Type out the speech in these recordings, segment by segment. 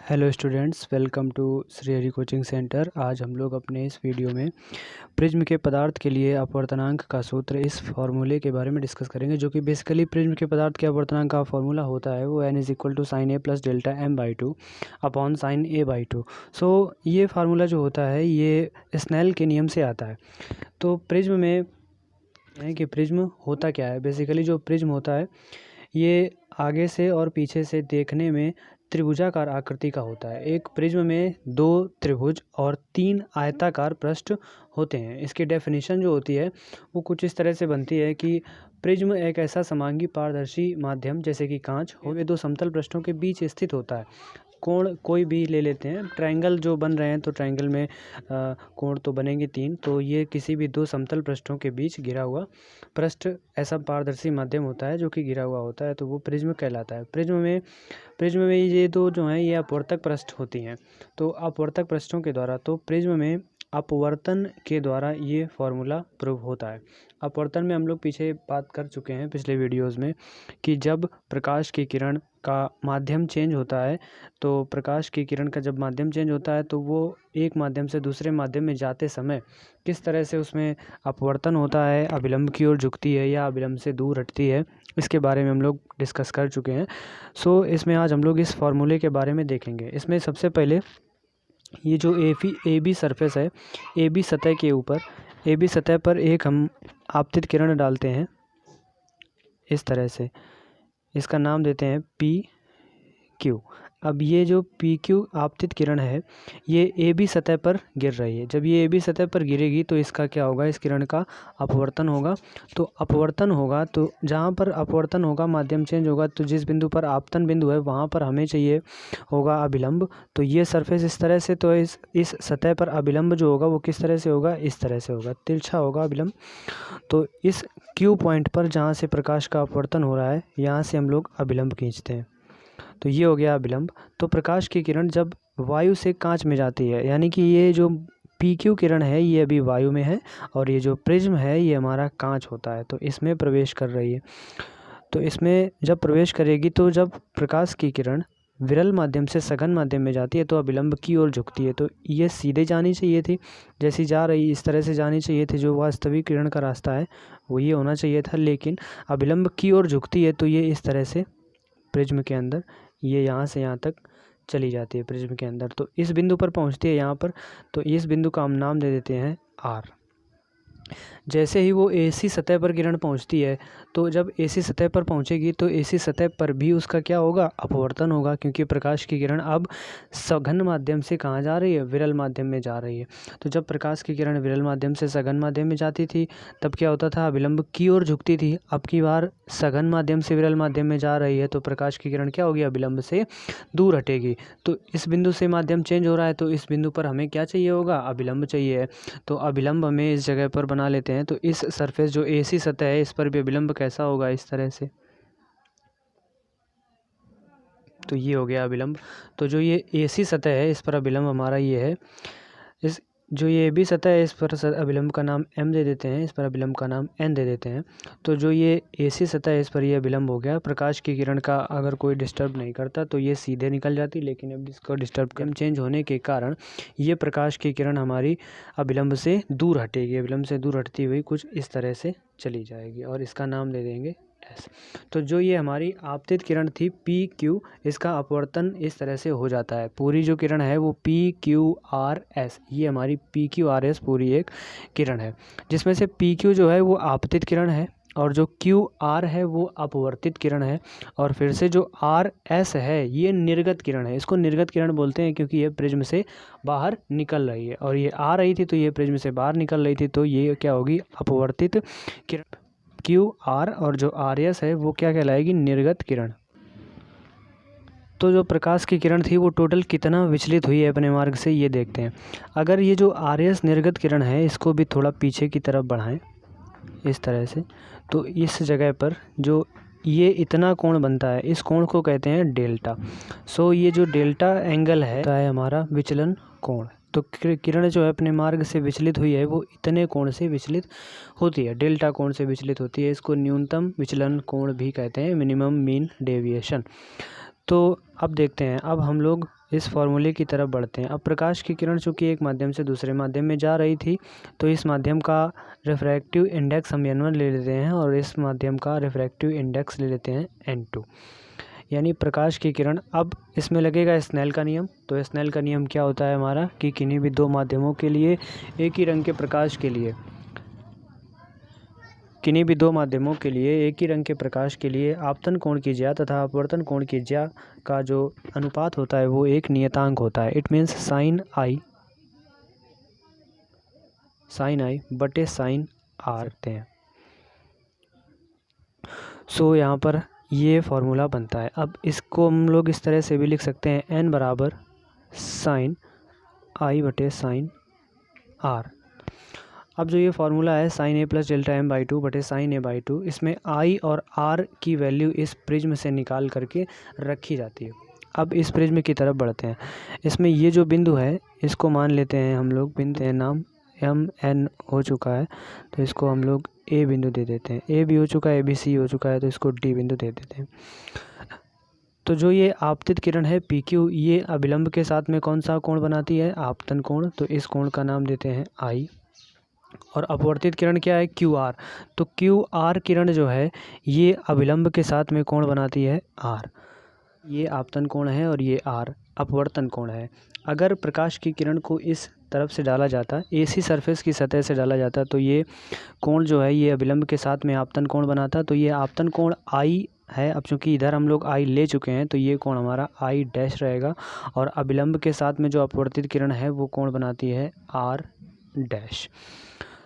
Hello students, welcome to Shri Hari coaching centre. आज हम लोग अपने इस वीडियो में प्रिज्म के पदार्थ के लिए अपवर्तनांक का सूत्र, इस फॉर्मूले के बारे में डिस्कस करेंगे, जो कि बेसिकली प्रिज्म के पदार्थ के अपवर्तनांक का फॉर्मूला होता है वो n = sin a + delta m/2 upon sin a/2। सो ये फार्मूला जो होता है ये स्नेल के नियम से आता है। तो प्रिज्म में है कि प्रिज्म होता क्या है। बेसिकली जो प्रिज्म होता है ये आगे से और पीछे से देखने में त्रिभुजाकार आकृति का होता है। एक प्रिज्म में 2 त्रिभुज और 3 आयताकार पृष्ठ होते हैं। इसकी डेफिनेशन जो होती है वो कुछ इस तरह से बनती है कि प्रिज्म एक ऐसा समांगी पारदर्शी माध्यम जैसे कि कांच हो, वे 2 समतल पृष्ठों के बीच स्थित होता है। कोण कोई भी ले लेते हैं, ट्रायंगल जो बन रहे हैं तो ट्रायंगल में कोण तो बनेंगे 3। तो ये किसी भी 2 समतल पृष्ठों के बीच घिरा हुआ पृष्ठ ऐसा पारदर्शी माध्यम होता है जो कि घिरा हुआ होता है, तो वो प्रिज्म कहलाता है। प्रिज्म में ये 2 जो हैं ये अपवर्तक पृष्ठ होती हैं। तो अपवर्तक पृष्ठों के द्वारा तो प्रिज्म में अपवर्तन के द्वारा ये फॉर्मूला प्रूव होता है। अपवर्तन में हम लोग पीछे बात कर चुके हैं पिछले वीडियोस में कि जब प्रकाश की किरण का माध्यम चेंज होता है, तो प्रकाश की किरण का जब माध्यम चेंज होता है तो वो एक माध्यम से दूसरे माध्यम में जाते समय किस तरह से उसमें अपवर्तन होता है, अभिलंब की ओर झुकती है या अभिलंब से दूर हटती है, इसके बारे में हम लोग डिस्कस कर चुके हैं। सो इसमें आज हम लोग इस फॉर्मूले के बारे में देखेंगे। इसमें सबसे पहले ये जो ए बी सरफेस है, ए बी सतह पर एक हम आपतित किरण डालते हैं इस तरह से। इसका नाम देते हैं PQ। अब ये जो PQ आपतित किरण है ये ए बी सतह पर गिर रही है। जब ये ए बी सतह पर गिरेगी तो इसका क्या होगा, इस किरण का अपवर्तन होगा। तो अपवर्तन होगा तो जहाँ पर अपवर्तन होगा माध्यम चेंज होगा, तो जिस बिंदु पर आपतन बिंदु है वहाँ पर हमें चाहिए होगा अभिलंब। तो ये सरफेस इस तरह से, तो इस सतह पर अभिलंब जो होगा वो किस तरह से होगा, इस तरह से होगा, तिरछा होगा अभिलंब। तो इस Q पॉइंट पर जहाँ से प्रकाश का अपवर्तन हो रहा है यहाँ से हम लोग अभिलंब खींचते हैं। तो ये हो गया अभिलंब। तो प्रकाश की किरण जब वायु से कांच में जाती है, यानी कि ये जो PQ किरण है ये अभी वायु में है और ये जो प्रिज्म है ये हमारा कांच होता है, तो इसमें प्रवेश कर रही है। तो इसमें जब प्रवेश करेगी तो जब प्रकाश की किरण विरल माध्यम से सघन माध्यम में जाती है तो अभिलंब की ओर झुकती है। तो ये सीधे जानी चाहिए थी, जैसी जा रही इस तरह से जानी चाहिए थी। जो वास्तविक किरण का रास्ता है वो ये होना चाहिए था, लेकिन अभिलंब की ओर झुकती है तो ये इस तरह से प्रिज्म के अंदर, ये यहाँ से यहाँ तक चली जाती है प्रिज्म के अंदर। तो इस बिंदु पर पहुँचती है यहाँ पर, तो इस बिंदु का हम नाम दे देते हैं R। जैसे ही वो AC सतह पर किरण पहुंचती है, तो जब AC सतह पर पहुंचेगी तो AC सतह पर भी उसका क्या होगा, अपवर्तन होगा, क्योंकि प्रकाश की किरण अब सघन माध्यम से कहाँ जा रही है, विरल माध्यम में जा रही है। तो जब प्रकाश की किरण विरल माध्यम से सघन माध्यम में जाती थी तब क्या होता था, अभिलंब की ओर झुकती थी। अब की बार सघन माध्यम से विरल माध्यम में जा रही है तो प्रकाश की किरण क्या होगी, अभिलंब से दूर हटेगी। तो इस बिंदु से माध्यम चेंज हो रहा है तो इस बिंदु पर हमें क्या चाहिए होगा, अभिलंब चाहिए। तो अभिलंब हमें इस जगह पर बना लेते हैं। तो इस सरफेस जो AC सतह है इस पर भी अभिलंब कैसा होगा, इस तरह से। तो ये हो गया अभिलंब। तो जो ये AC सतह है इस पर अभिलंब हमारा ये है। इस जो ये AB सतह है इस पर अभिलंब का नाम M दे देते हैं, इस पर अभिलंब का नाम N दे देते हैं। तो जो ये AC सतह है इस पर ये अभिलंब हो गया। प्रकाश की किरण का अगर कोई डिस्टर्ब नहीं करता तो ये सीधे निकल जाती, लेकिन अब इसको डिस्टर्ब चेंज होने के कारण ये प्रकाश की किरण हमारी अभिलंब से दूर हटेगी। अभिलंब से दूर हटती हुई कुछ इस तरह से चली जाएगी और इसका नाम दे देंगे S। तो जो ये हमारी आपतित किरण थी PQ, इसका अपवर्तन इस तरह से हो जाता है। पूरी जो किरण है वो PQRS, ये हमारी PQRS पूरी एक किरण है, जिसमें से PQ जो है वो आपतित किरण है और जो QR है वो अपवर्तित किरण है, और फिर से जो RS है ये निर्गत किरण है। इसको निर्गत किरण बोलते हैं क्योंकि ये प्रिज्म से बाहर निकल रही है, और ये आ रही थी तो ये प्रिज्म से बाहर निकल रही थी, तो ये क्या होगी, अपवर्तित किरण QR। और जो RS है वो क्या कहलाएगी, निर्गत किरण। तो जो प्रकाश की किरण थी वो टोटल कितना विचलित हुई है अपने मार्ग से, ये देखते हैं। अगर ये जो RS निर्गत किरण है इसको भी थोड़ा पीछे की तरफ बढ़ाएं इस तरह से, तो इस जगह पर जो ये इतना कोण बनता है इस कोण को कहते हैं डेल्टा। सो ये जो डेल्टा एंगल है हमारा विचलन कोण। तो किरण जो है अपने मार्ग से विचलित हुई है वो इतने कोण से विचलित होती है, डेल्टा कोण से विचलित होती है। इसको न्यूनतम विचलन कोण भी कहते हैं, मिनिमम मीन डेविएशन। तो अब देखते हैं, अब हम लोग इस फॉर्मूले की तरफ बढ़ते हैं। अब प्रकाश की किरण चूँकि एक माध्यम से दूसरे माध्यम में जा रही थी, तो इस माध्यम का रिफ्रैक्टिव इंडेक्स हम n1 ले लेते हैं और इस माध्यम का रिफ्रैक्टिव इंडेक्स ले लेते हैं n2। यानी प्रकाश की किरण, अब इसमें लगेगा स्नेल का नियम। तो स्नेल का नियम क्या होता है हमारा कि किन्हीं भी दो माध्यमों के लिए एक ही रंग के प्रकाश के लिए आपतन कोण की ज्या तथा अपवर्तन कोण की ज्या का जो अनुपात होता है वो एक नियतांक होता है। इट मीन्स साइन आई बटे साइन आर रखते हैं। सो यहाँ पर ये फॉर्मूला बनता है। अब इसको हम लोग इस तरह से भी लिख सकते हैं, n बराबर साइन आई बटे साइन आर। अब जो ये फार्मूला है sine a plus delta m by two बटे साइन ए बाई टू, इसमें आई और आर की वैल्यू इस प्रिज्म से निकाल करके रखी जाती है। अब इस प्रिज्म की तरफ बढ़ते हैं। इसमें ये जो बिंदु है इसको मान लेते हैं हम लोग, बिंदु है नाम MN हो चुका है तो इसको हम लोग ए बिंदु दे देते हैं। ए भी हो चुका है, ABC हो चुका है तो इसको डी बिंदु दे देते हैं। तो जो ये आपतित किरण है PQ, ये अभिलंब के साथ में कौन सा कोण बनाती है? आपतन कोण। तो इस कोण का नाम देते हैं I। और अपवर्तित किरण क्या है? QR। तो QR किरण जो है ये अभिलंब के साथ में कोण बनाती है R। ये आपतन कोण है और ये R अपवर्तन कोण है। अगर प्रकाश की किरण को इस तरफ से डाला जाता, AC सरफेस की सतह से डाला जाता, तो ये कोण जो है ये अभिलंब के साथ में आपतन कोण बनाता। तो ये आपतन कोण I है। अब चूंकि इधर हम लोग I ले चुके हैं तो ये कोण हमारा I डैश रहेगा और अभिलंब के साथ में जो अपवर्तित किरण है वो कोण बनाती है R डैश।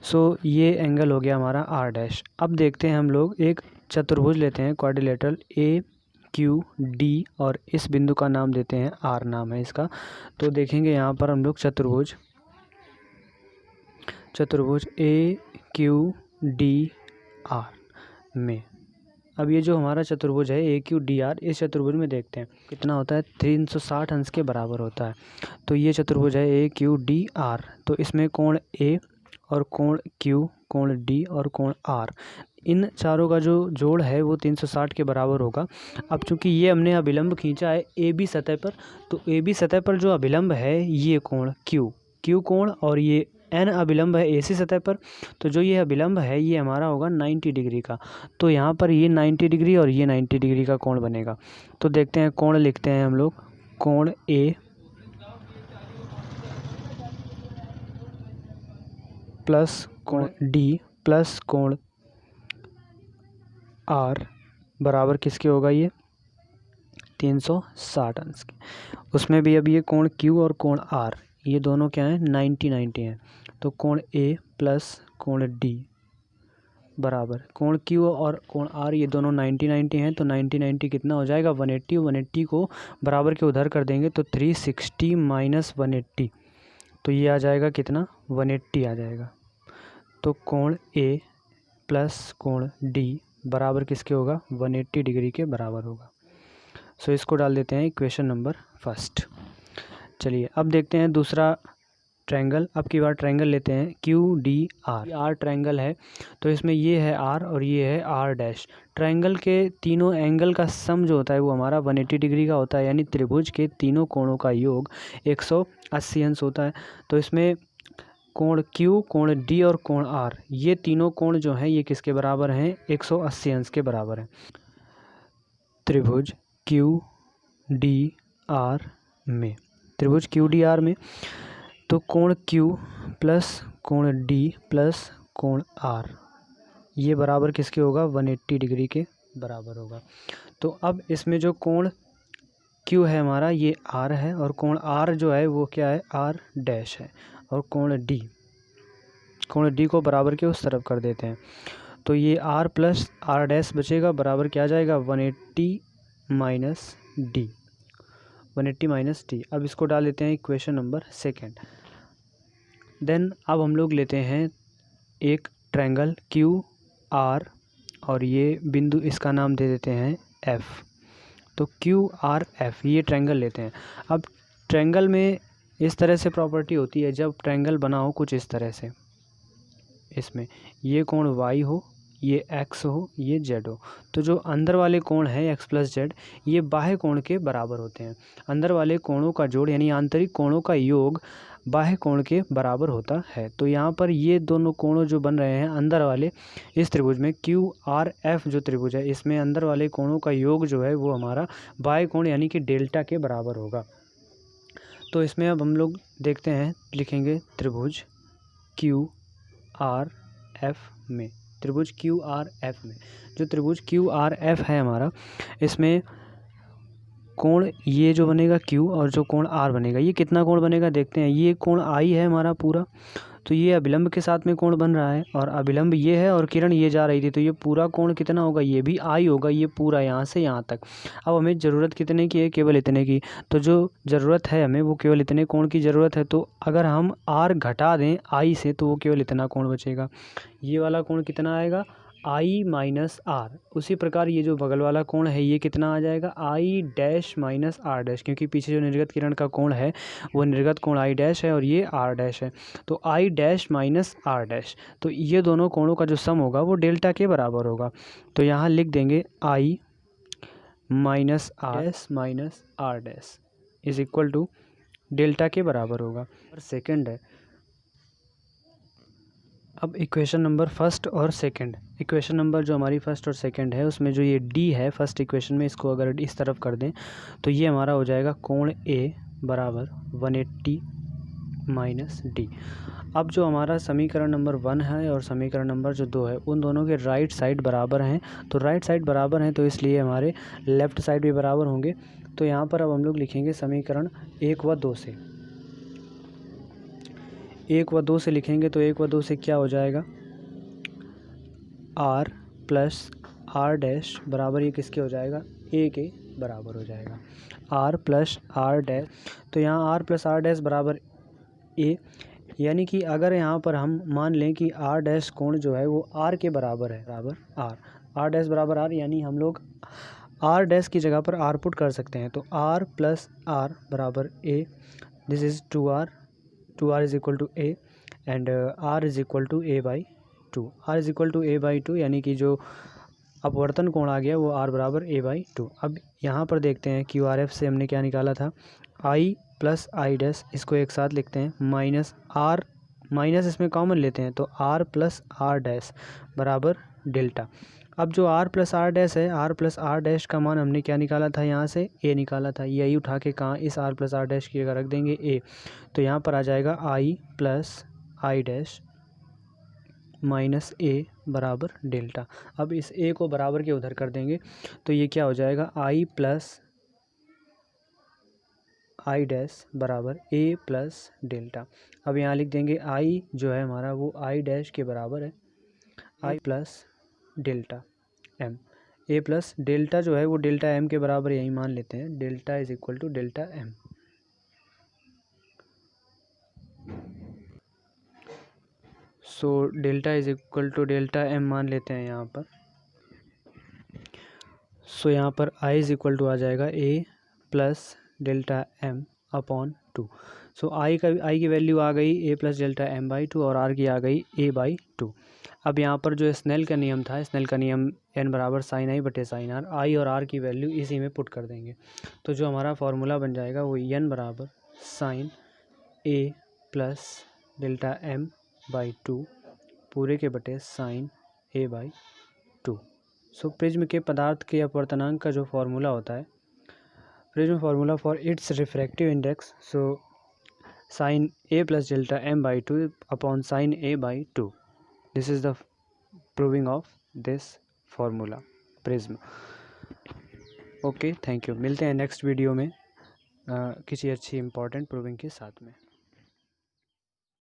सो ये एंगल हो गया हमारा R डैश। अब देखते हैं हम लोग एक चतुर्भुज लेते हैं क्वाड्रिलेटरल AQD और इस बिंदु का नाम देते हैं R नाम है इसका। तो देखेंगे यहाँ पर हम लोग चतुर्भुज AQDR में, अब ये जो हमारा चतुर्भुज है AQDR, इस चतुर्भुज में देखते हैं कितना होता है, 360 अंश के बराबर होता है। तो ये चतुर्भुज है AQDR। तो इसमें कोण A और कोण Q, कोण D और कोण R, इन चारों का जो जोड़ है वो 360 के बराबर होगा। अब चूंकि ये हमने अभिलंब खींचा है AB सतह पर, तो AB सतह पर जो अभिलंब है ये कोण Q कोण और ये N अभिलंब है AC सतह पर। तो जो ये अभिलंब है ये हमारा होगा 90 डिग्री का। तो यहाँ पर ये 90 डिग्री और ये 90 डिग्री का कोण बनेगा। तो देखते हैं कोण लिखते हैं हम लोग, कोण A प्लस कोण D प्लस कोण R बराबर किसके होगा? ये 360 अंश के। उसमें भी अब ये कोण Q और कोण R ये दोनों क्या हैं? 90 हैं। तो कोण A प्लस कोण D बराबर कोण Q और कोण R ये दोनों 90 हैं। तो 90 कितना हो जाएगा? 180। 180 को बराबर के उधर कर देंगे तो 360 माइनस 180, तो ये आ जाएगा कितना? 180 आ जाएगा। तो कोण A प्लस कोण D बराबर किसके होगा? 180 डिग्री के बराबर होगा। सो इसको डाल देते हैं इक्वेशन नंबर फर्स्ट। चलिए अब देखते हैं दूसरा ट्रायंगल। अब की बार ट्रायंगल लेते हैं QDR। R ट्रायंगल है तो इसमें ये है R और ये है R डैश। ट्रायंगल के तीनों एंगल का सम जो होता है वो हमारा 180 डिग्री का होता है, यानी त्रिभुज के तीनों कोणों का योग 180 अंश होता है। तो इसमें कोण Q, कोण D और कोण R ये तीनों कोण जो हैं ये किसके बराबर हैं? 180 अंश के बराबर हैं। त्रिभुज QDR में, त्रिभुज QDR में तो कोण Q प्लस कोण D प्लस कोण R ये बराबर किसके होगा? 180 डिग्री के बराबर होगा। तो अब इसमें जो कोण Q है हमारा ये R है और कोण R जो है वो क्या है? R डैश है। और कोण D को बराबर के उस तरफ कर देते हैं। तो ये R प्लस R डैश बचेगा, बराबर क्या आ जाएगा? 180 माइनस D। 180 minus D। अब इसको डाल लेते हैं इक्वेशन नंबर सेकेंड। देन अब हम लोग लेते हैं एक ट्रायंगल QR और ये बिंदु इसका नाम दे देते हैं F। तो QRF ये ट्रायंगल लेते हैं। अब ट्रायंगल में इस तरह से प्रॉपर्टी होती है, जब ट्रायंगल बना हो कुछ इस तरह से, इसमें ये कोण Y हो, ये x हो, ये z हो, तो जो अंदर वाले कोण हैं x प्लस जेड, ये बाह्य कोण के बराबर होते हैं। अंदर वाले कोणों का जोड़ यानी आंतरिक कोणों का योग बाह्य कोण के बराबर होता है। तो यहाँ पर ये दोनों कोण जो बन रहे हैं अंदर वाले इस त्रिभुज में QRF जो त्रिभुज है, इसमें अंदर वाले कोणों का योग जो है वो हमारा बाह्य कोण यानी कि डेल्टा के बराबर होगा। तो इसमें अब हम लोग देखते हैं, लिखेंगे त्रिभुज QRF में, त्रिभुज QRF में, जो त्रिभुज QRF है हमारा, इसमें कोण ये जो बनेगा Q और जो कोण R बनेगा, ये कितना कोण बनेगा देखते हैं। ये कोण I है हमारा पूरा, तो ये अभिलंब के साथ में कोण बन रहा है और अभिलंब ये है और किरण ये जा रही थी, तो ये पूरा कोण कितना होगा, ये भी I होगा, ये पूरा यहाँ से यहाँ तक। अब हमें ज़रूरत कितने की है, केवल इतने की, तो जो ज़रूरत है हमें वो केवल इतने कोण की ज़रूरत है। तो अगर हम R घटा दें I से तो वो केवल इतना कोण बचेगा, ये वाला कोण कितना आएगा, I माइनस R। उसी प्रकार ये जो बगल वाला कोण है ये कितना आ जाएगा, I dash minus R dash, क्योंकि पीछे जो निर्गत किरण का कोण है वो निर्गत कोण I डैश है और ये R डैश है, तो I dash minus R dash, तो ये दोनों कोणों का जो सम होगा वो डेल्टा के बराबर होगा। तो यहाँ लिख देंगे I minus R dash is equal to delta के बराबर होगा। और सेकेंड है, अब इक्वेशन नंबर फर्स्ट और सेकंड, इक्वेशन नंबर जो हमारी फर्स्ट और सेकंड है उसमें जो ये D है फर्स्ट इक्वेशन में, इसको अगर इस तरफ कर दें तो ये हमारा हो जाएगा कोण A बराबर 180 माइनस D। अब जो हमारा समीकरण नंबर 1 है और समीकरण नंबर जो 2 है उन दोनों के राइट साइड बराबर हैं, तो राइट साइड बराबर हैं तो इसलिए हमारे लेफ़्ट साइड भी बराबर होंगे। तो यहाँ पर अब हम लोग लिखेंगे समीकरण 1 व 2 से, 1 व 2 से लिखेंगे तो 1 व 2 से क्या हो जाएगा, R प्लस R डैश बराबर ये किसके हो जाएगा, A के बराबर हो जाएगा, R प्लस R डैश। तो यहाँ R प्लस R डैश बराबर A, यानी कि अगर यहाँ पर हम मान लें कि R डैश कोण जो है वो R के बराबर है, बराबर R डैश बराबर R, यानी हम लोग R डैश की जगह पर R पुट कर सकते हैं। तो R प्लस R बराबर A, this is 2R is equal to A and R is equal to A by 2, R is equal to A by 2, यानी कि जो अपवर्तन कोण आ गया वो R बराबर A बाई 2। अब यहाँ पर देखते हैं QRF से हमने क्या निकाला था, I प्लस I डैश, इसको एक साथ लिखते हैं, माइनस R, माइनस इसमें कॉमन लेते हैं तो R प्लस R डैश बराबर डेल्टा। अब जो R प्लस R डैश है, R प्लस R डैश का मान हमने क्या निकाला था, यहाँ से A निकाला था, यही उठा के कहाँ इस R प्लस R डैश की जगह रख देंगे A, तो यहाँ पर आ जाएगा I plus I dash minus A बराबर डेल्टा। अब इस A को बराबर के उधर कर देंगे तो ये क्या हो जाएगा, I प्लस I डैश बराबर A प्लस डेल्टा। अब यहाँ लिख देंगे I जो है हमारा वो I डैश के बराबर है, I plus delta M, A plus delta जो है वो डेल्टा M के बराबर, यही मान लेते हैं, delta is equal to delta M। So delta is equal to delta M मान लेते हैं यहाँ पर। सो यहाँ पर I इज इक्वल टू आ जाएगा A plus delta M upon 2। So I की वैल्यू आ गई A plus delta M by 2 और R की आ गई A बाई 2। अब यहाँ पर जो स्नेल का नियम था, स्नेल का नियम n बराबर साइन आई बटे साइन आर, I और R की वैल्यू इसी में पुट कर देंगे, तो जो हमारा फॉर्मूला बन जाएगा वो n बराबर sine A plus delta M by 2 पूरे के बटे sine A by 2। So prism के पदार्थ के अपवर्तनांक का जो फॉर्मूला होता है, prism formula for its refractive index, so sine A plus delta M by 2 upon sine A by 2, this is the proving of this formula prism. Okay, thank you. मिलते हैं नेक्स्ट वीडियो में किसी अच्छी important proving के साथ में।